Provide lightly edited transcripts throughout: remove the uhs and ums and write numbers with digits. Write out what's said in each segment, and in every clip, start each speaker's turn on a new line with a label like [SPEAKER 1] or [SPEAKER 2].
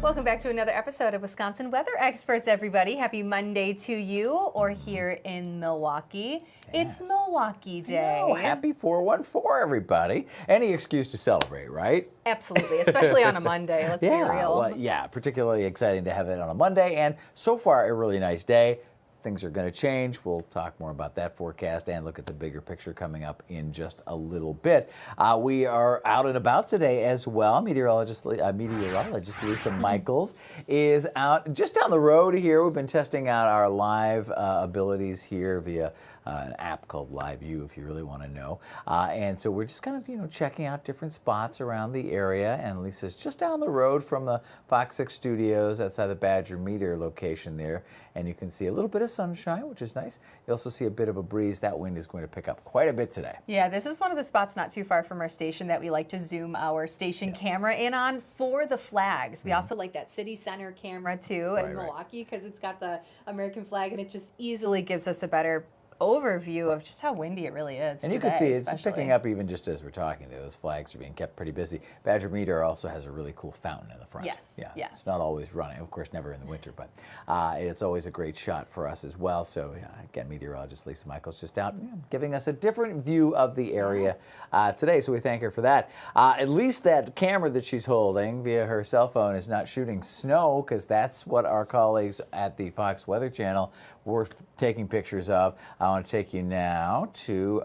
[SPEAKER 1] Welcome back to another episode of Wisconsin Weather Experts, everybody. Happy Monday to you, or here in Milwaukee.
[SPEAKER 2] Yes.
[SPEAKER 1] It's Milwaukee Day.
[SPEAKER 2] Oh, happy 414, everybody. Any excuse to celebrate, right?
[SPEAKER 1] Absolutely, especially on a Monday, let's be real.
[SPEAKER 2] Well, yeah, particularly exciting to have it on a Monday, and so far a really nice day. Things are going to change. We'll talk more about that forecast and look at the bigger picture coming up in just a little bit. We are out and about today as well. Meteorologist Lisa Michaels is out just down the road here. We've been testing out our live abilities here via an app called Live View, if you really want to know. And so we're just kind of, checking out different spots around the area. And Lisa's just down the road from the FOX6 studios outside the Badger Meteor location there. And you can see a little bit of sunshine, which is nice. You also see a bit of a breeze. That wind is going to pick up quite a bit today.
[SPEAKER 1] Yeah, this is one of the spots not too far from our station that we like to zoom our station camera in on for the flags. We also like that city center camera too in Milwaukee because it's got the American flag and it just easily gives us a better overview of just how windy it really is.
[SPEAKER 2] And you can see it's picking up even just as we're talking there. Those flags are being kept pretty busy. Badger Meteor also has a really cool fountain in the front.
[SPEAKER 1] Yes.
[SPEAKER 2] Yeah.
[SPEAKER 1] Yes.
[SPEAKER 2] It's not always running, of course, never in the winter, but it's always a great shot for us as well. So again, meteorologist Lisa Michaels just out giving us a different view of the area today. So we thank her for that. At least that camera that she's holding via her cell phone is not shooting snow, because that's what our colleagues at the Fox Weather Channel were taking pictures of. I want to take you now to,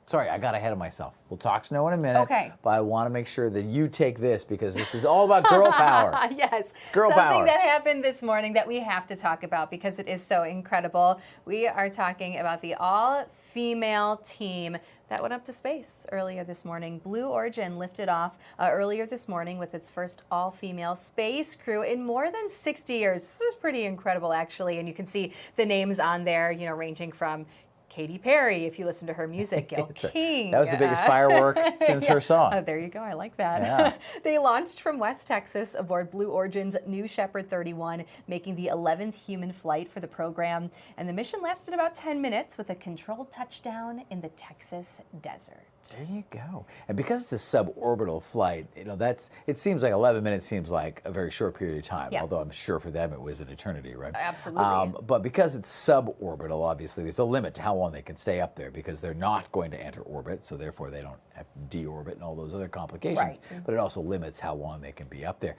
[SPEAKER 2] sorry, I got ahead of myself. We'll talk snow in a minute.
[SPEAKER 1] Okay.
[SPEAKER 2] But I want to make sure that you take this because this is all about girl power.
[SPEAKER 1] Yes.
[SPEAKER 2] It's girl
[SPEAKER 1] Something
[SPEAKER 2] power.
[SPEAKER 1] that happened this morning that we have to talk about because it is so incredible. We are talking about the all-female team that went up to space earlier this morning. Blue Origin lifted off earlier this morning with its first all-female space crew in more than 60 years. This is pretty incredible, actually, and you can see the names on there, ranging from Katy Perry, if you listen to her music, Gayle King.
[SPEAKER 2] That was the biggest firework since her song.
[SPEAKER 1] There you go. I like that.
[SPEAKER 2] Yeah.
[SPEAKER 1] They launched from West Texas aboard Blue Origin's New Shepard 31, making the 11th human flight for the program. And the mission lasted about 10 minutes with a controlled touchdown in the Texas desert.
[SPEAKER 2] There you go. And because it's a suborbital flight, it seems like 11 minutes seems like a very short period of time, although I'm sure for them it was an eternity, right?
[SPEAKER 1] Absolutely.
[SPEAKER 2] But because it's suborbital, obviously, there's a limit to how long they can stay up there because they're not going to enter orbit, so therefore they don't have to deorbit and all those other complications.
[SPEAKER 1] Right.
[SPEAKER 2] But it also limits how long they can be up there.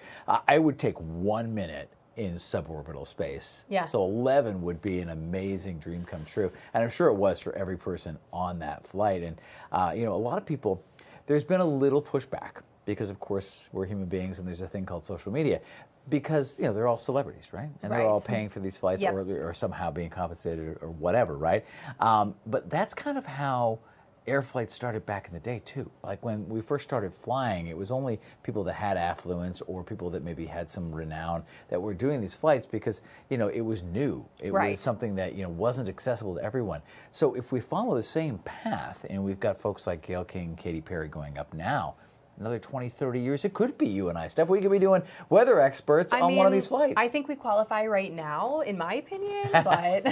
[SPEAKER 2] I would take 1 minute in suborbital space.
[SPEAKER 1] Yeah.
[SPEAKER 2] So 11 would be an amazing dream come true. And I'm sure it was for every person on that flight. And, a lot of people, there's been a little pushback because, of course, we're human beings and there's a thing called social media because, they're all celebrities, right? And they're all paying for these flights or somehow being compensated or whatever, right? But that's kind of how air flight started back in the day too. Like when we first started flying, it was only people that had affluence or people that maybe had some renown that were doing these flights because, it was new. It was something that, wasn't accessible to everyone. So if we follow the same path and we've got folks like Gayle King, Katy Perry going up now, another 20, 30 years, it could be you and I, Steph. We could be doing weather experts on one of these flights.
[SPEAKER 1] I think we qualify right now, in my opinion, but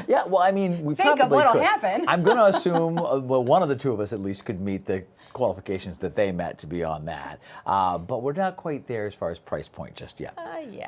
[SPEAKER 2] yeah, well, I mean, we
[SPEAKER 1] think
[SPEAKER 2] probably
[SPEAKER 1] of what'll
[SPEAKER 2] could.
[SPEAKER 1] happen.
[SPEAKER 2] I'm going to assume, one of the two of us at least could meet the qualifications that they met to be on that. But we're not quite there as far as price point just yet.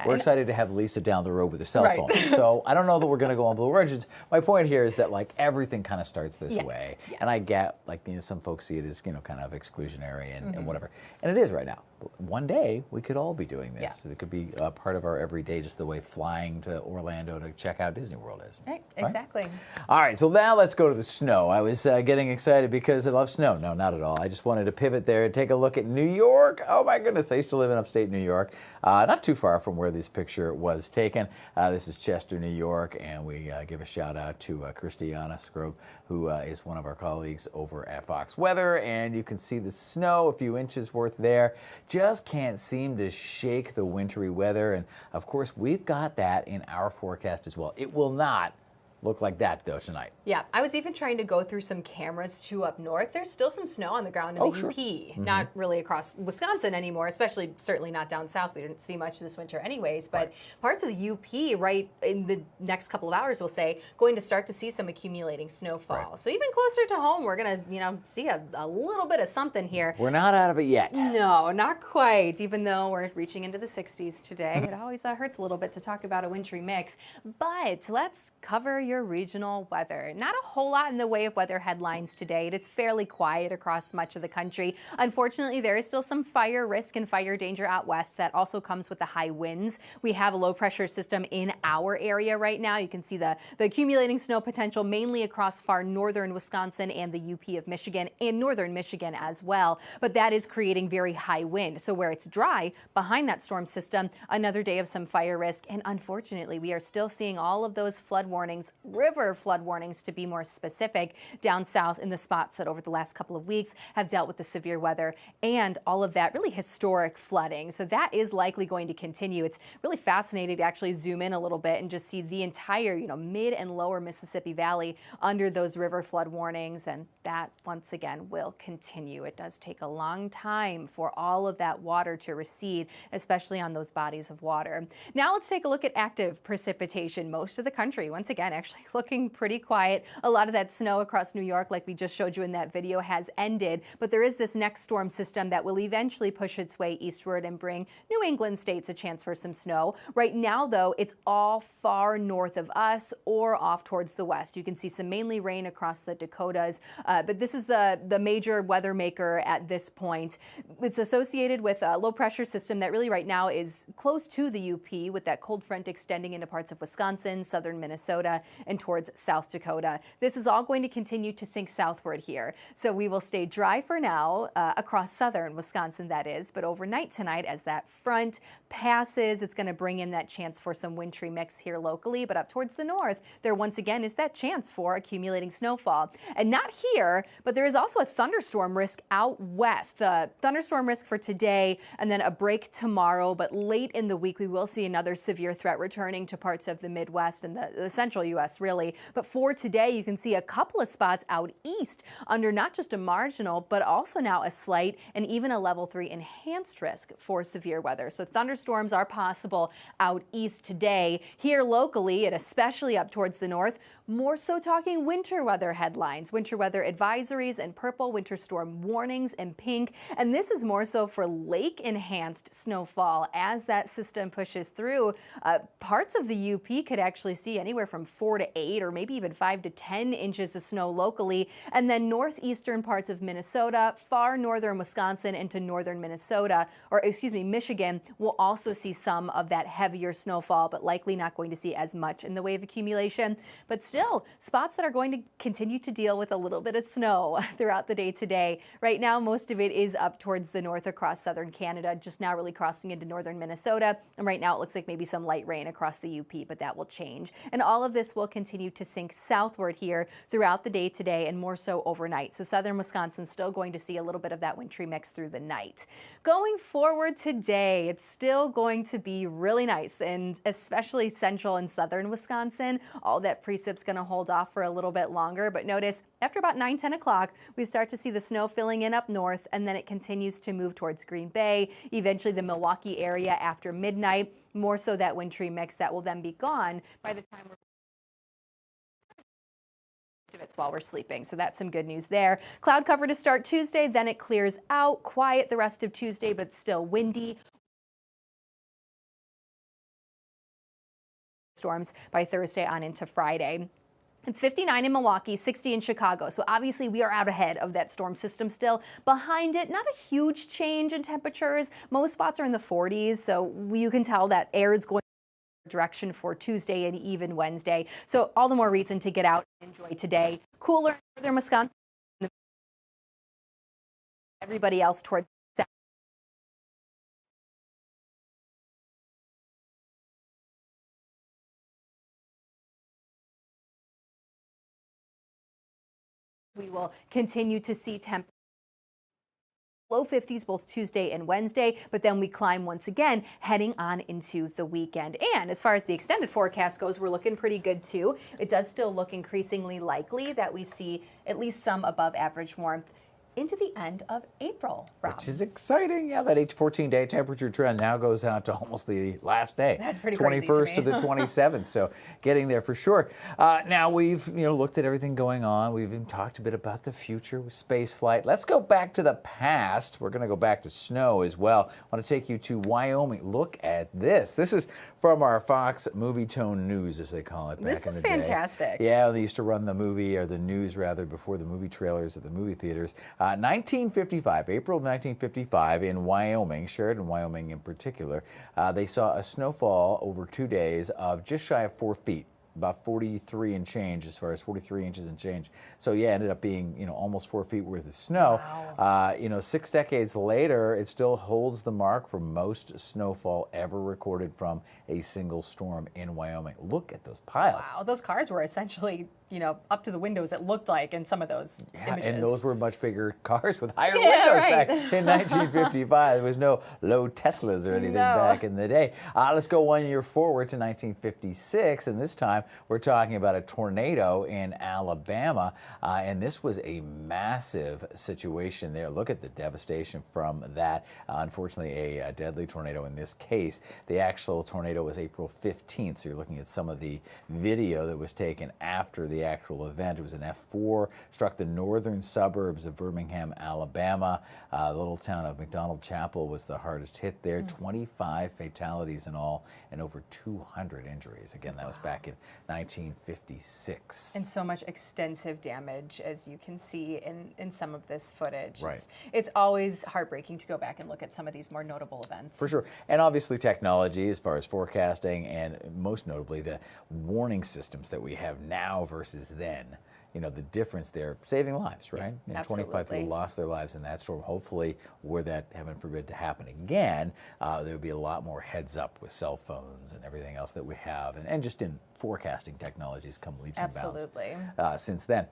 [SPEAKER 2] We're excited to have Lisa down the road with a cell phone. So I don't know that we're going to go on Blue Origins. My point here is that everything kind of starts this way.
[SPEAKER 1] Yes.
[SPEAKER 2] And I get some folks see it as kind of exclusionary and whatever. And it is right now. One day we could all be doing this. It could be a part of our everyday, just the way flying to Orlando to check out Disney World is.
[SPEAKER 1] Right, exactly.
[SPEAKER 2] All right, so now let's go to the snow. I was getting excited because I love snow. No, not at all. I just wanted to pivot there and take a look at New York. Oh my goodness, I used to live in upstate New York, not too far from where this picture was taken. This is Chester, New York, and we give a shout out to Christiana Scrobe, who is one of our colleagues over at Fox Weather, and you can see the snow, a few inches worth there. Just can't seem to shake the wintry weather, and of course we've got that in our forecast as well. It will not look like that though tonight.
[SPEAKER 1] Yeah, I was even trying to go through some cameras too up north. There's still some snow on the ground in the UP, not really across Wisconsin anymore, especially certainly not down south. We didn't see much this winter anyways, but parts of the UP right in the next couple of hours, we'll say, going to start to see some accumulating snowfall. So even closer to home, we're going to, see a little bit of something here.
[SPEAKER 2] We're not out of it yet.
[SPEAKER 1] No, not quite, even though we're reaching into the 60s today. It always hurts a little bit to talk about a wintry mix, but let's cover your regional weather. Not a whole lot in the way of weather headlines today. It is fairly quiet across much of the country. Unfortunately, there is still some fire risk and fire danger out west that also comes with the high winds. We have a low pressure system in our area right now. You can see the accumulating snow potential mainly across far northern Wisconsin and the UP of Michigan and northern Michigan as well. But that is creating very high wind. So where it's dry behind that storm system, another day of some fire risk. And unfortunately, we are still seeing all of those flood warnings, river flood warnings to be more specific, down south in the spots that over the last couple of weeks have dealt with the severe weather and all of that really historic flooding. So that is likely going to continue. It's really fascinating to actually zoom in a little bit and just see the entire, mid and lower Mississippi Valley under those river flood warnings. And that once again will continue. It does take a long time for all of that water to recede, especially on those bodies of water. Now let's take a look at active precipitation. Most of the country, once again, actually looking pretty quiet. A lot of that snow across New York, like we just showed you in that video, has ended, but there is this next storm system that will eventually push its way eastward and bring New England states a chance for some snow. Right now, though, it's all far north of us or off towards the west. You can see some mainly rain across the Dakotas, but this is the major weather maker at this point. It's associated with a low pressure system that really right now is close to the UP, with that cold front extending into parts of Wisconsin, southern Minnesota, and towards South Dakota. This is all going to continue to sink southward here. So we will stay dry for now across southern Wisconsin, that is, but overnight tonight as that front passes, it's going to bring in that chance for some wintry mix here locally, but up towards the north, there once again is that chance for accumulating snowfall. And not here, but there is also a thunderstorm risk out west. The thunderstorm risk for today and then a break tomorrow, but late in the week we will see another severe threat returning to parts of the Midwest and the central U.S. really. But for today, you can see a couple of spots out east under not just a marginal, but also now a slight and even a level 3 enhanced risk for severe weather. So thunderstorms are possible out east today. Here locally, and especially up towards the north, more so talking winter weather headlines, winter weather advisories in purple, winter storm warnings in pink. And this is more so for lake enhanced snowfall as that system pushes through. Parts of the UP could actually see anywhere from 4 to 8 or maybe even 5 to 10 inches of snow locally. And then northeastern parts of Minnesota, far northern Wisconsin into northern Minnesota, or excuse me, Michigan, will also see some of that heavier snowfall, but likely not going to see as much in the way of accumulation. But still, spots that are going to continue to deal with a little bit of snow throughout the day today. Right now, most of it is up towards the north across southern Canada, just now really crossing into northern Minnesota. And right now it looks like maybe some light rain across the UP, but that will change. And all of this will continue to sink southward here throughout the day today and more so overnight. So southern Wisconsin still going to see a little bit of that wintry mix through the night. Going forward today, it's still going to be really nice, and especially central and southern Wisconsin. All that precip's going to hold off for a little bit longer, but notice after about 9-10 o'clock, we start to see the snow filling in up north, and then it continues to move towards Green Bay, eventually the Milwaukee area after midnight, more so that wintry mix that will then be gone by the time we're while we're sleeping. So that's some good news there. Cloud cover to start Tuesday, then it clears out, quiet the rest of Tuesday, but still windy. Storms by Thursday on into Friday. It's 59 in Milwaukee, 60 in Chicago. So obviously we are out ahead of that storm system still. Behind it, not a huge change in temperatures. Most spots are in the 40s. So you can tell that air is going direction for Tuesday and even Wednesday. So all the more reason to get out and enjoy today. Cooler in northern Wisconsin. Everybody else towards south. We will continue to see temperatures low 50s both Tuesday and Wednesday, but then we climb once again heading on into the weekend. And as far as the extended forecast goes, we're looking pretty good too. It does still look increasingly likely that we see at least some above average warmth into the end of April, Rob.
[SPEAKER 2] Which is exciting. Yeah, that 8 to 14-day temperature trend now goes out to almost the last day.
[SPEAKER 1] That's pretty
[SPEAKER 2] 21st to the 27th, so getting there for sure. Now we've looked at everything going on. We've even talked a bit about the future with space flight. Let's go back to the past. We're going to go back to snow as well. I want to take you to Wyoming. Look at this. This is from our Fox Movie Tone News, as they call it back in the day.
[SPEAKER 1] This is fantastic.
[SPEAKER 2] Yeah, they used to run the movie, or the news rather, before the movie trailers at the movie theaters. 1955, April of 1955 in Wyoming, Sheridan, Wyoming in particular, they saw a snowfall over 2 days of just shy of 4 feet. About 43 and change, as far as 43 inches and change. So yeah, ended up being almost 4 feet worth of snow.
[SPEAKER 1] Wow.
[SPEAKER 2] 6 decades later, it still holds the mark for most snowfall ever recorded from a single storm in Wyoming. Look at those piles.
[SPEAKER 1] Wow, those cars were essentially up to the windows, it looked like, in some of those images.
[SPEAKER 2] And those were much bigger cars with higher windows back in 1955. There was no low Teslas or anything back in the day. Let's go 1 year forward to 1956, and this time we're talking about a tornado in Alabama, and this was a massive situation there. Look at the devastation from that. Unfortunately, a deadly tornado in this case. The actual tornado was April 15th, so you're looking at some of the video that was taken after the actual event. It was an F4, struck the northern suburbs of Birmingham, Alabama. The little town of McDonald Chapel was the hardest hit there. 25 fatalities in all and over 200 injuries. Again, that was back in 1956.
[SPEAKER 1] And so much extensive damage, as you can see in some of this footage.
[SPEAKER 2] Right.
[SPEAKER 1] It's always heartbreaking to go back and look at some of these more notable events.
[SPEAKER 2] For sure. And obviously technology as far as forecasting, and most notably the warning systems that we have now versus then. The difference there, saving lives, right? 25 people lost their lives in that storm. Hopefully, were that, heaven forbid, to happen again, there would be a lot more heads up with cell phones and everything else that we have, and just in forecasting technologies come leaps and bounds since then.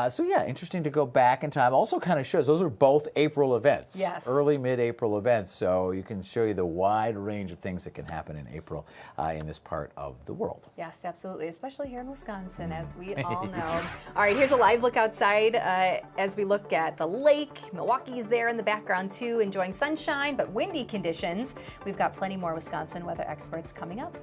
[SPEAKER 2] So yeah, interesting to go back in time. Also kind of shows those are both April events.
[SPEAKER 1] Yes.
[SPEAKER 2] Early, mid-April events. So you can show you the wide range of things that can happen in April in this part of the world.
[SPEAKER 1] Yes, absolutely, especially here in Wisconsin, as we all know. All right, here's a live look outside as we look at the lake. Milwaukee's there in the background too, enjoying sunshine, but windy conditions. We've got plenty more Wisconsin weather experts coming up.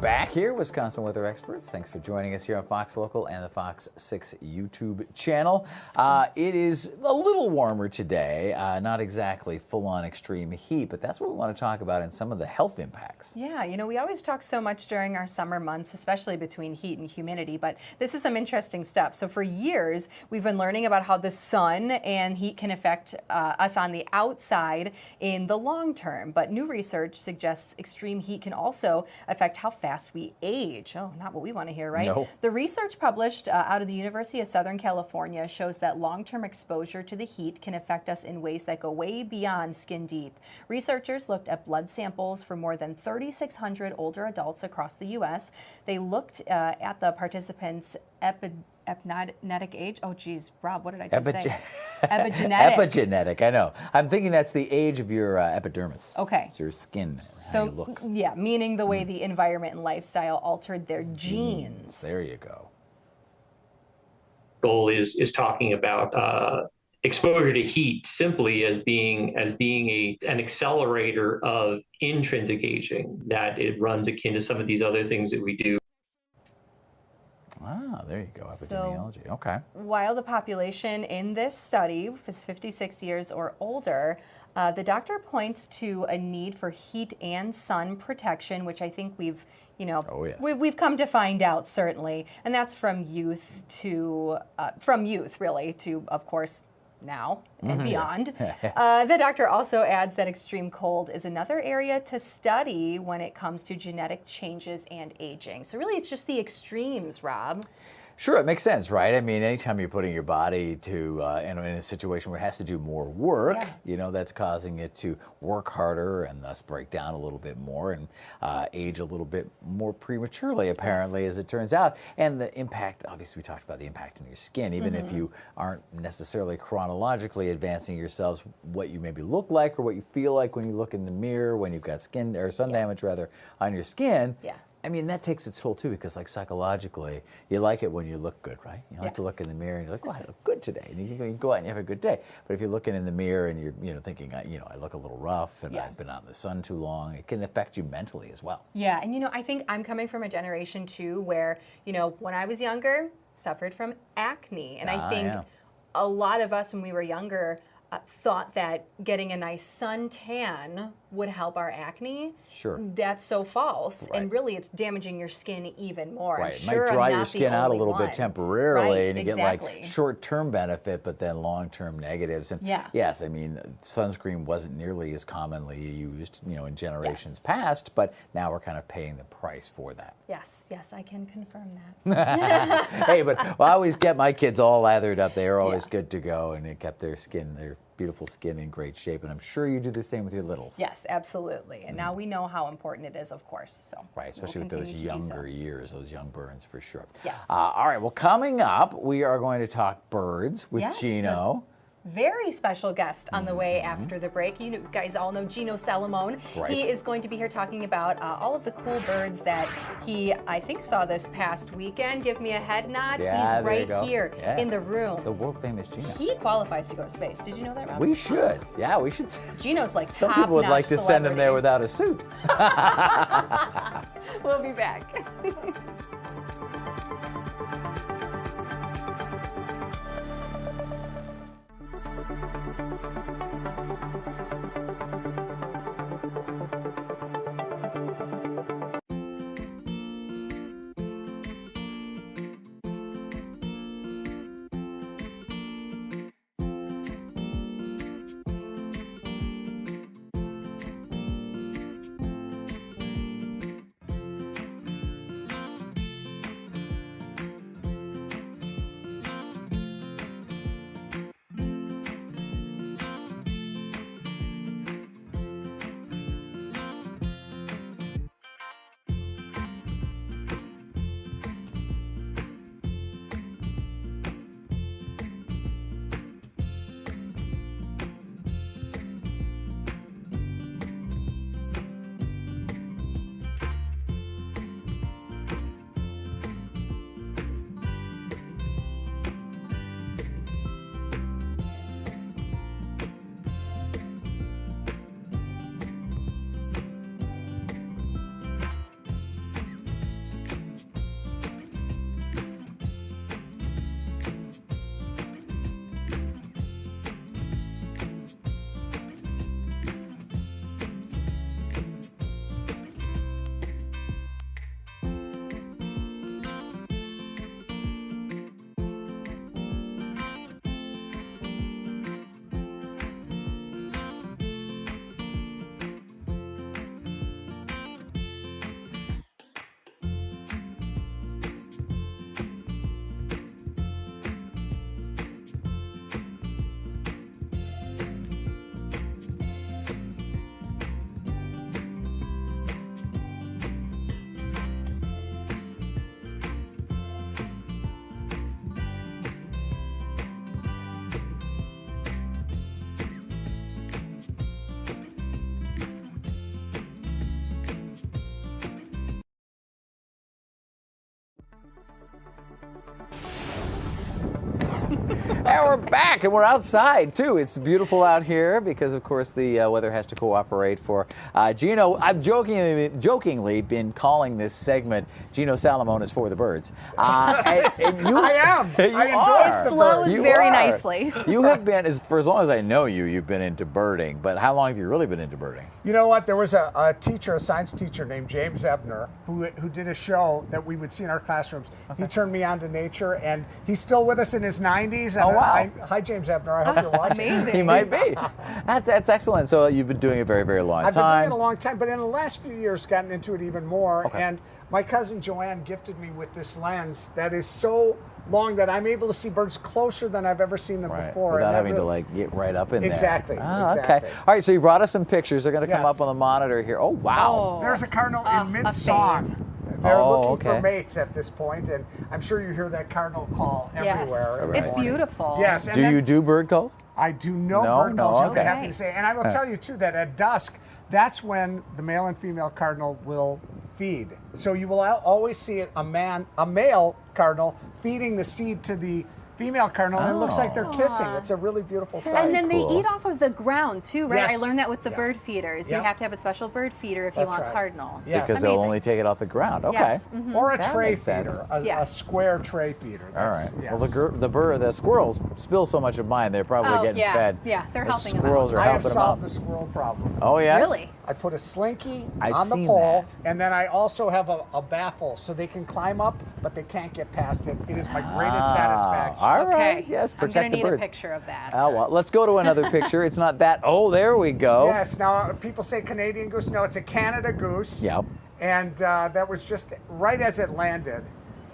[SPEAKER 2] back here, Wisconsin weather experts. Thanks for joining us here on Fox Local and the FOX6 YouTube channel. It is a little warmer today, not exactly full-on extreme heat, but that's what we want to talk about in some of the health impacts.
[SPEAKER 1] Yeah, you know, we always talk so much during our summer months, especially between heat and humidity, but this is some interesting stuff. So for years, we've been learning about how the sun and heat can affect us on the outside in the long term, but new research suggests extreme heat can also affect how fast we age. Oh, not what we want to hear, right?
[SPEAKER 2] No.
[SPEAKER 1] The research published out of the University of Southern California shows that long-term exposure to the heat can affect us in ways that go way beyond skin deep. Researchers looked at blood samples for more than 3,600 older adults across the U.S. They looked at the participants' epigenetic age. Oh, geez, Rob, what did I just say? Epigenetic.
[SPEAKER 2] Epigenetic, I know. I'm thinking that's the age of your epidermis.
[SPEAKER 1] Okay.
[SPEAKER 2] It's your skin, how
[SPEAKER 1] So,
[SPEAKER 2] you look.
[SPEAKER 1] yeah, meaning the way the environment and lifestyle altered their genes.
[SPEAKER 2] There you go.
[SPEAKER 3] Goal is talking about exposure to heat simply as being an accelerator of intrinsic aging, that it runs akin to some of these other things that we do.
[SPEAKER 2] Ah, there you go, epidemiology. So, okay.
[SPEAKER 1] While the population in this study was 56 years or older, the doctor points to a need for heat and sun protection, which I think we've, you know, we've come to find out certainly, and that's from youth really to, of course, now and beyond. The doctor also adds that extreme cold is another area to study when it comes to genetic changes and aging. So really, it's just the extremes, Rob.
[SPEAKER 2] Sure, it makes sense, right? I mean, anytime you're putting your body to in a situation where it has to do more work, you know, that's causing it to work harder and thus break down a little bit more and age a little bit more prematurely, apparently, as it turns out. And the impact, obviously, we talked about the impact on your skin, even if you aren't necessarily chronologically advancing yourselves, what you maybe look like or what you feel like when you look in the mirror, when you've got skin or sun damage, rather, on your skin. I mean, that takes its toll, too, because, like, psychologically, you like it when you look good, right? You like to look in the mirror, and you're like, well, I look good today. And you can go out and you have a good day. But if you're looking in the mirror and you're, you know, thinking, you know, I look a little rough and I've been out in the sun too long, it can affect you mentally as well.
[SPEAKER 1] Yeah, and, you know, I think I'm coming from a generation, too, where, you know, when I was younger, suffered from acne. And I think a lot of us, when we were younger, thought that getting a nice suntan would help our acne.
[SPEAKER 2] Sure.
[SPEAKER 1] That's so false. And really, it's damaging your skin even more.
[SPEAKER 2] Right. It might dry your skin out a little bit temporarily, and you get like short-term benefit, but then long-term negatives. And yes, I mean, sunscreen wasn't nearly as commonly used, you know, in generations past, but now we're kind of paying the price for that.
[SPEAKER 1] Yes, yes, I can confirm that.
[SPEAKER 2] Hey, but I always get my kids all lathered up. They are always good to go, and it kept their skin, their beautiful skin, in great shape. And I'm sure you do the same with your littles.
[SPEAKER 1] Yes, absolutely. And now we know how important it is, of course. So
[SPEAKER 2] right, especially with those younger years, those young burns, for sure.
[SPEAKER 1] Yes.
[SPEAKER 2] All right, well, coming up, we are going to talk birds with Gino.
[SPEAKER 1] Very special guest on the way after the break. You guys all know Gino Salomone. He is going to be here talking about all of the cool birds that he, I think, saw this past weekend. Give me a head nod. He's right here in the room.
[SPEAKER 2] The world famous Gino.
[SPEAKER 1] He qualifies to go to space. Did you know that, Rob?
[SPEAKER 2] We should. Yeah, we should.
[SPEAKER 1] Gino's like
[SPEAKER 2] some people would like to send him there without a suit.
[SPEAKER 1] We'll be back.
[SPEAKER 2] And we're back, and we're outside, too. It's beautiful out here because, of course, the weather has to cooperate for Gino. I've jokingly been calling this segment Gino Salomone is for the birds. And you,
[SPEAKER 4] I am. I endorse the
[SPEAKER 1] Flows
[SPEAKER 4] birds.
[SPEAKER 1] very nicely.
[SPEAKER 2] You have been, for as long as I know you, you've been into birding. But how long have you really been into birding?
[SPEAKER 4] You know what? There was a teacher, a science teacher named James Ebner, who did a show that we would see in our classrooms. Okay. He turned me on to nature, and he's still with us in his 90s. And
[SPEAKER 2] oh, wow.
[SPEAKER 4] Hi, James Ebner. I hope you're watching.
[SPEAKER 1] Amazing.
[SPEAKER 2] He might be. That's excellent. So you've been doing it a very, very long time.
[SPEAKER 4] I've been doing it a long time, but in the last few years, gotten into it even more.
[SPEAKER 2] Okay.
[SPEAKER 4] And my cousin Joanne gifted me with this lens that is so long that I'm able to see birds closer than I've ever seen them before.
[SPEAKER 2] Without having to like get right up in there.
[SPEAKER 4] Exactly.
[SPEAKER 2] Ah,
[SPEAKER 4] exactly.
[SPEAKER 2] Okay. All right, so you brought us some pictures. They're going to come
[SPEAKER 4] Yes.
[SPEAKER 2] up on the monitor here. Oh, wow.
[SPEAKER 4] There's a cardinal in
[SPEAKER 1] a
[SPEAKER 4] mid-song. They're looking for
[SPEAKER 2] okay.
[SPEAKER 4] mates at this point, and I'm sure you hear that cardinal call everywhere.
[SPEAKER 1] Yes. It's beautiful.
[SPEAKER 4] Yes.
[SPEAKER 2] Do you do bird calls?
[SPEAKER 4] I do no
[SPEAKER 2] No?
[SPEAKER 4] bird calls,
[SPEAKER 2] No,
[SPEAKER 4] I'll be
[SPEAKER 2] okay.
[SPEAKER 4] happy to say. And I will tell you, too, that at dusk, that's when the male and female cardinal will feed. So you will always see a male cardinal feeding the seed to the female cardinal, and it looks like they're kissing. It's a really beautiful sight.
[SPEAKER 1] And then
[SPEAKER 2] Cool.
[SPEAKER 1] they eat off of the ground too, right?
[SPEAKER 4] Yes.
[SPEAKER 1] I learned that with the
[SPEAKER 4] Yeah.
[SPEAKER 1] bird feeders.
[SPEAKER 4] Yeah.
[SPEAKER 1] You have to have a special bird feeder if you
[SPEAKER 4] That's
[SPEAKER 1] want
[SPEAKER 4] right.
[SPEAKER 1] cardinals.
[SPEAKER 4] Yes.
[SPEAKER 2] Because they'll only take it off the ground. Okay.
[SPEAKER 1] Yes. Mhm.
[SPEAKER 4] Or a
[SPEAKER 2] That
[SPEAKER 4] tray
[SPEAKER 2] makes sense.
[SPEAKER 4] feeder,
[SPEAKER 1] Yeah.
[SPEAKER 4] a square tray feeder.
[SPEAKER 2] All right.
[SPEAKER 4] Yes.
[SPEAKER 2] Well, the squirrels spill so much of mine. They're probably getting
[SPEAKER 1] yeah.
[SPEAKER 2] fed.
[SPEAKER 1] Yeah, they're
[SPEAKER 2] The
[SPEAKER 1] helping them
[SPEAKER 2] squirrels
[SPEAKER 1] out.
[SPEAKER 2] are
[SPEAKER 4] I have
[SPEAKER 2] helping them
[SPEAKER 4] solved
[SPEAKER 2] out.
[SPEAKER 4] the squirrel problem.
[SPEAKER 2] Oh, yes?
[SPEAKER 1] Really?
[SPEAKER 4] I put a slinky
[SPEAKER 2] I've
[SPEAKER 4] on the
[SPEAKER 2] seen
[SPEAKER 4] pole,
[SPEAKER 2] that.
[SPEAKER 4] and then I also have a baffle, so they can climb up, but they can't get past it. It is my greatest satisfaction.
[SPEAKER 2] All right.
[SPEAKER 1] Okay.
[SPEAKER 2] Yes,
[SPEAKER 1] I'm
[SPEAKER 2] protect
[SPEAKER 1] gonna
[SPEAKER 2] the
[SPEAKER 1] need
[SPEAKER 2] birds.
[SPEAKER 1] a picture of that.
[SPEAKER 2] Oh, well, let's go to another picture. It's not that. Oh, there we go.
[SPEAKER 4] Yes, now people say Canadian goose. No, it's a Canada goose.
[SPEAKER 2] Yep.
[SPEAKER 4] And that was just right as it landed,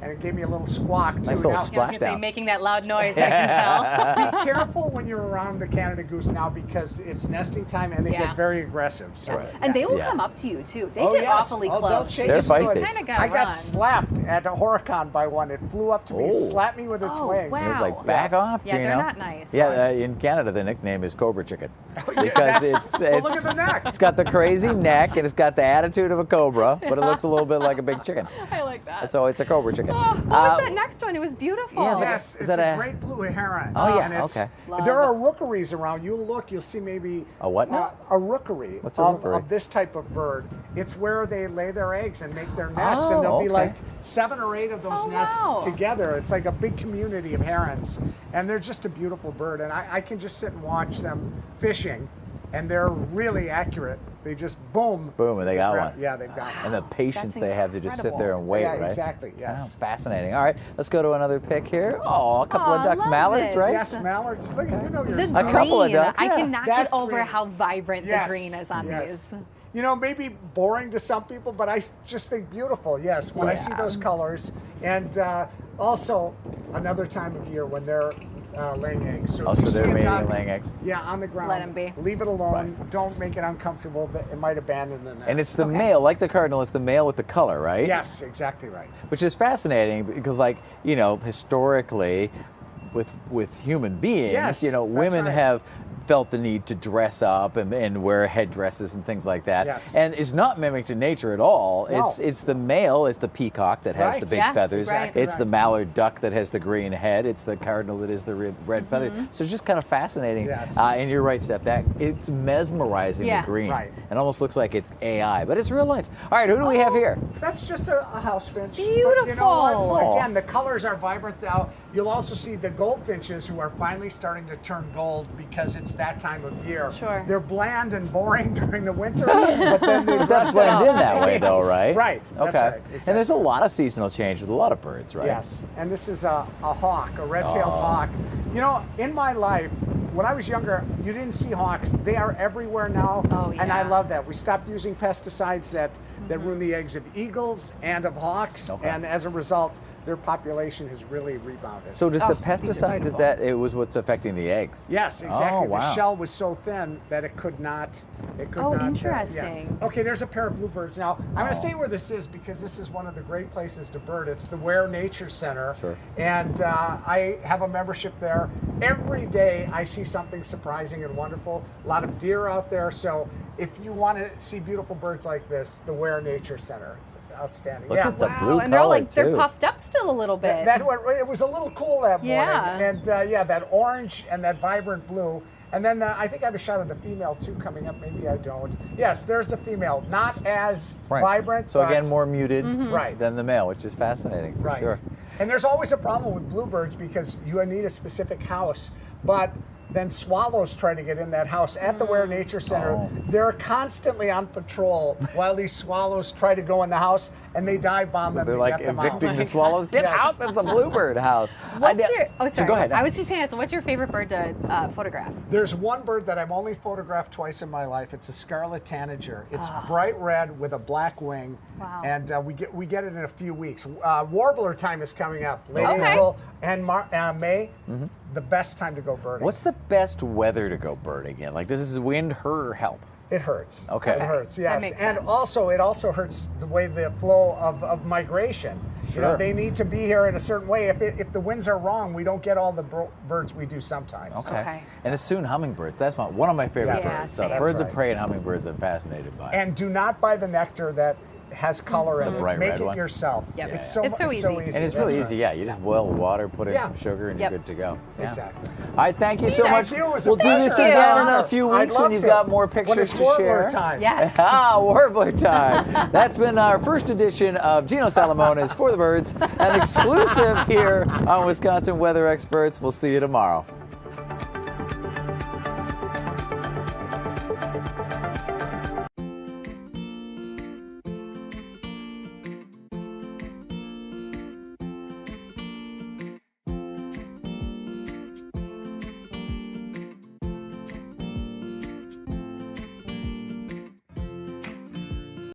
[SPEAKER 4] and it gave me a little squawk, too.
[SPEAKER 2] Nice little
[SPEAKER 1] Yeah, I was
[SPEAKER 2] splash
[SPEAKER 1] gonna say
[SPEAKER 2] down.
[SPEAKER 1] making that loud noise. I can tell.
[SPEAKER 4] Be careful when you're around the Canada goose now, because it's nesting time, and they
[SPEAKER 1] Yeah.
[SPEAKER 4] get very aggressive. So,
[SPEAKER 1] And they will
[SPEAKER 2] Yeah.
[SPEAKER 1] come up to you too. They
[SPEAKER 4] Oh,
[SPEAKER 1] get
[SPEAKER 4] yes.
[SPEAKER 1] awfully
[SPEAKER 4] Oh, they'll
[SPEAKER 1] close.
[SPEAKER 4] chase
[SPEAKER 2] They're
[SPEAKER 4] you.
[SPEAKER 2] feisty.
[SPEAKER 1] Kinda gotta
[SPEAKER 4] I got
[SPEAKER 1] run.
[SPEAKER 4] slapped at a Horicon by one. It flew up to me,
[SPEAKER 2] Oh.
[SPEAKER 4] slapped me with its
[SPEAKER 1] Oh,
[SPEAKER 4] wings.
[SPEAKER 1] wow.
[SPEAKER 2] It's like, back off,
[SPEAKER 1] Yeah,
[SPEAKER 2] Gino.
[SPEAKER 1] they're not nice.
[SPEAKER 2] Yeah, in Canada, the nickname is Cobra Chicken.
[SPEAKER 4] Yeah,
[SPEAKER 2] Because
[SPEAKER 4] that's-
[SPEAKER 2] it's
[SPEAKER 4] well, look at the neck.
[SPEAKER 2] It's got the crazy neck, and it's got the attitude of a cobra, but it looks a little bit like a big chicken.
[SPEAKER 1] I like that.
[SPEAKER 2] So it's a Cobra Chicken.
[SPEAKER 1] Oh, what was that next one? It was beautiful.
[SPEAKER 2] Yeah,
[SPEAKER 4] Yes,
[SPEAKER 2] Is
[SPEAKER 4] it's
[SPEAKER 2] that
[SPEAKER 4] a
[SPEAKER 2] a-
[SPEAKER 4] great blue heron.
[SPEAKER 2] Oh, yeah,
[SPEAKER 4] And it's-
[SPEAKER 2] okay.
[SPEAKER 1] Love.
[SPEAKER 4] There are rookeries around. You look, you'll see maybe
[SPEAKER 2] A what now?
[SPEAKER 4] A rookery.
[SPEAKER 2] What's a rookery?
[SPEAKER 4] Of this type of bird. It's where they lay their eggs and make their nests, and
[SPEAKER 2] Oh,
[SPEAKER 4] there'll be
[SPEAKER 2] okay.
[SPEAKER 4] like 7 or 8 of those
[SPEAKER 1] Oh,
[SPEAKER 4] nests
[SPEAKER 1] wow.
[SPEAKER 4] together. It's like a big community of herons, and they're just a beautiful bird. And I can just sit and watch them fishing, and they're really accurate. They just boom.
[SPEAKER 2] Boom, and they got one.
[SPEAKER 4] Yeah, they've got
[SPEAKER 2] And
[SPEAKER 4] one.
[SPEAKER 2] the patience
[SPEAKER 1] That's
[SPEAKER 2] they have to just sit there and wait,
[SPEAKER 4] Yeah,
[SPEAKER 2] right?
[SPEAKER 4] exactly, yes.
[SPEAKER 2] Wow, fascinating. All right, let's go to another pic here. Oh, a couple of
[SPEAKER 1] Aw,
[SPEAKER 2] ducks,
[SPEAKER 1] love
[SPEAKER 2] mallards,
[SPEAKER 1] this.
[SPEAKER 2] right?
[SPEAKER 4] Yes, mallards. Look at, you know your
[SPEAKER 1] The
[SPEAKER 4] stuff.
[SPEAKER 2] A couple of
[SPEAKER 1] green.
[SPEAKER 2] ducks,
[SPEAKER 1] I
[SPEAKER 2] yeah.
[SPEAKER 1] cannot
[SPEAKER 4] That
[SPEAKER 1] get over
[SPEAKER 4] green.
[SPEAKER 1] how vibrant
[SPEAKER 4] Yes,
[SPEAKER 1] the green is on
[SPEAKER 4] yes.
[SPEAKER 1] these.
[SPEAKER 4] You know, maybe boring to some people, but I just think beautiful. Yes, when I see
[SPEAKER 2] Yeah.
[SPEAKER 4] those colors, and also another time of year when they're laying eggs. So
[SPEAKER 2] Oh,
[SPEAKER 4] if you
[SPEAKER 2] so they're
[SPEAKER 4] see a
[SPEAKER 2] mating
[SPEAKER 4] duck,
[SPEAKER 2] and laying eggs.
[SPEAKER 4] Yeah, on the ground.
[SPEAKER 1] Let 'em be.
[SPEAKER 4] Leave it alone. Don't make it uncomfortable. It might abandon the nest.
[SPEAKER 2] And it's the male, like the cardinal, it's the male with the color, right?
[SPEAKER 4] Yes, exactly right.
[SPEAKER 2] Which is fascinating because, like, you know, historically, with human beings,
[SPEAKER 4] Yes,
[SPEAKER 2] you know,
[SPEAKER 4] that's
[SPEAKER 2] women
[SPEAKER 4] right.
[SPEAKER 2] have felt the need to dress up and wear headdresses and things like that.
[SPEAKER 4] Yes.
[SPEAKER 2] And it's not mimicked in nature at all.
[SPEAKER 4] No.
[SPEAKER 2] It's the male, it's the peacock that has
[SPEAKER 4] Right.
[SPEAKER 2] the big
[SPEAKER 1] Yes,
[SPEAKER 2] feathers.
[SPEAKER 1] right.
[SPEAKER 2] It's the
[SPEAKER 4] Right.
[SPEAKER 2] mallard duck that has the green head. It's the cardinal that is the red feather. So it's just kind of fascinating.
[SPEAKER 4] Yes.
[SPEAKER 2] And you're right, Steph, that it's mesmerizing,
[SPEAKER 1] Yeah.
[SPEAKER 2] the green.
[SPEAKER 4] Right.
[SPEAKER 2] It almost looks like it's AI, but it's real life. All right, who do we have here?
[SPEAKER 4] That's just a house finch. But you
[SPEAKER 1] Beautiful.
[SPEAKER 4] know what?
[SPEAKER 2] Aw.
[SPEAKER 4] Again, the colors are vibrant now. You'll also see the goldfinches who are finally starting to turn gold because it's that time of year.
[SPEAKER 1] Sure.
[SPEAKER 4] They're bland and boring during the winter, but then they
[SPEAKER 2] But
[SPEAKER 4] dress
[SPEAKER 2] that's
[SPEAKER 4] it up.
[SPEAKER 2] blend in that way, though, right?
[SPEAKER 4] Right.
[SPEAKER 2] Okay.
[SPEAKER 4] That's right.
[SPEAKER 2] And there's a lot of seasonal change with a lot of birds, right?
[SPEAKER 4] Yes, and this is a hawk, a red-tailed
[SPEAKER 2] Oh.
[SPEAKER 4] hawk. You know, in my life, when I was younger, you didn't see hawks. They are everywhere now,
[SPEAKER 1] Oh,
[SPEAKER 4] and I
[SPEAKER 1] yeah.
[SPEAKER 4] love that. We stopped using pesticides that ruin the eggs of eagles and of hawks,
[SPEAKER 2] Okay.
[SPEAKER 4] and as a result, their population has really rebounded.
[SPEAKER 2] So does the
[SPEAKER 4] Oh, these are
[SPEAKER 2] pesticide,
[SPEAKER 4] beautiful.
[SPEAKER 2] it was what's affecting the eggs?
[SPEAKER 4] Yes, exactly.
[SPEAKER 2] Oh, wow.
[SPEAKER 4] The shell was so thin that it could not.
[SPEAKER 1] Oh,
[SPEAKER 4] yeah.
[SPEAKER 1] interesting.
[SPEAKER 4] Okay, there's a pair of bluebirds. Now, I'm going to say where this is because this is one of the great places to bird. It's the Ware Nature Center.
[SPEAKER 2] Sure.
[SPEAKER 4] And I have a membership there. Every day I see something surprising and wonderful. A lot of deer out there. So if you want to see beautiful birds like this, the Ware Nature Center. outstanding.
[SPEAKER 2] Look
[SPEAKER 4] yeah.
[SPEAKER 2] at the
[SPEAKER 1] Wow,
[SPEAKER 2] blue
[SPEAKER 1] and they're
[SPEAKER 2] color,
[SPEAKER 1] like they're
[SPEAKER 2] too.
[SPEAKER 1] puffed up still a little bit.
[SPEAKER 4] That's what it was a little cool that morning.
[SPEAKER 1] Yeah.
[SPEAKER 4] And yeah, that orange and that vibrant blue. And then I think I have a shot of the female too coming up. Maybe I don't. Yes, there's the female. Not as vibrant.
[SPEAKER 2] So
[SPEAKER 4] but
[SPEAKER 2] again, more muted
[SPEAKER 4] Right.
[SPEAKER 2] than the male, which is fascinating for
[SPEAKER 4] right.
[SPEAKER 2] sure.
[SPEAKER 4] And there's always a problem with bluebirds because you need a specific house. But then swallows try to get in that house at the Ware Nature Center.
[SPEAKER 2] Oh.
[SPEAKER 4] They're constantly on patrol while these swallows try to go in the house, and they dive bomb
[SPEAKER 2] So
[SPEAKER 4] them
[SPEAKER 2] they're
[SPEAKER 4] to
[SPEAKER 2] like
[SPEAKER 4] get them out.
[SPEAKER 2] evicting the swallows. Get
[SPEAKER 4] Yes.
[SPEAKER 2] out! That's a bluebird house.
[SPEAKER 1] What's your? Oh,
[SPEAKER 2] So
[SPEAKER 1] sorry.
[SPEAKER 2] go ahead.
[SPEAKER 1] I was just going to ask. What's your favorite bird to photograph?
[SPEAKER 4] There's one bird that I've only photographed twice in my life. It's a scarlet tanager. It's bright red with a black wing,
[SPEAKER 1] Wow.
[SPEAKER 4] and we get it in a few weeks. Warbler time is coming up, late
[SPEAKER 1] Okay.
[SPEAKER 4] April and May. The best time to go birding.
[SPEAKER 2] What's the best weather to go birding in? Like, does this wind hurt or help?
[SPEAKER 4] It hurts.
[SPEAKER 2] Okay.
[SPEAKER 4] It hurts, yes.
[SPEAKER 1] makes
[SPEAKER 4] And
[SPEAKER 1] sense.
[SPEAKER 4] also, it also hurts the way the flow of migration. You know,
[SPEAKER 2] Sure.
[SPEAKER 4] they need to be here in a certain way. If the winds are wrong, we don't get all the birds we do sometimes.
[SPEAKER 1] Okay.
[SPEAKER 2] And it's soon hummingbirds. That's one of my favorite
[SPEAKER 4] Yes.
[SPEAKER 1] Yeah,
[SPEAKER 2] birds. So
[SPEAKER 1] same.
[SPEAKER 2] birds
[SPEAKER 4] That's
[SPEAKER 2] of
[SPEAKER 4] right.
[SPEAKER 2] prey and hummingbirds I'm fascinated by.
[SPEAKER 4] And do not buy the nectar that has color in
[SPEAKER 2] The
[SPEAKER 4] it.
[SPEAKER 2] bright
[SPEAKER 4] Make
[SPEAKER 2] red
[SPEAKER 4] it
[SPEAKER 2] one?
[SPEAKER 4] yourself.
[SPEAKER 1] Yep.
[SPEAKER 4] It's
[SPEAKER 1] Yeah.
[SPEAKER 4] so
[SPEAKER 1] It's so
[SPEAKER 4] it's
[SPEAKER 1] easy.
[SPEAKER 4] so
[SPEAKER 1] And
[SPEAKER 2] And it's really
[SPEAKER 4] That's
[SPEAKER 2] easy,
[SPEAKER 4] right.
[SPEAKER 2] yeah. You just boil the water, put in
[SPEAKER 4] Yeah.
[SPEAKER 2] some sugar, and
[SPEAKER 1] Yep.
[SPEAKER 2] you're good to go. Yeah.
[SPEAKER 4] Exactly.
[SPEAKER 2] All right, thank you so
[SPEAKER 4] Thank
[SPEAKER 2] much.
[SPEAKER 4] you. It was a
[SPEAKER 2] We'll do this
[SPEAKER 4] pleasure.
[SPEAKER 2] again in a
[SPEAKER 4] Yeah.
[SPEAKER 2] few
[SPEAKER 4] I'd
[SPEAKER 2] weeks when
[SPEAKER 4] love
[SPEAKER 2] you've
[SPEAKER 4] to.
[SPEAKER 2] got more
[SPEAKER 4] When
[SPEAKER 2] pictures
[SPEAKER 4] it's
[SPEAKER 2] to
[SPEAKER 4] warbler
[SPEAKER 2] share.
[SPEAKER 4] time.
[SPEAKER 1] Yes.
[SPEAKER 2] Warbler time. That's been our first edition of Gino Salomone's For the Birds, an exclusive here on Wisconsin Weather Experts. We'll see you tomorrow.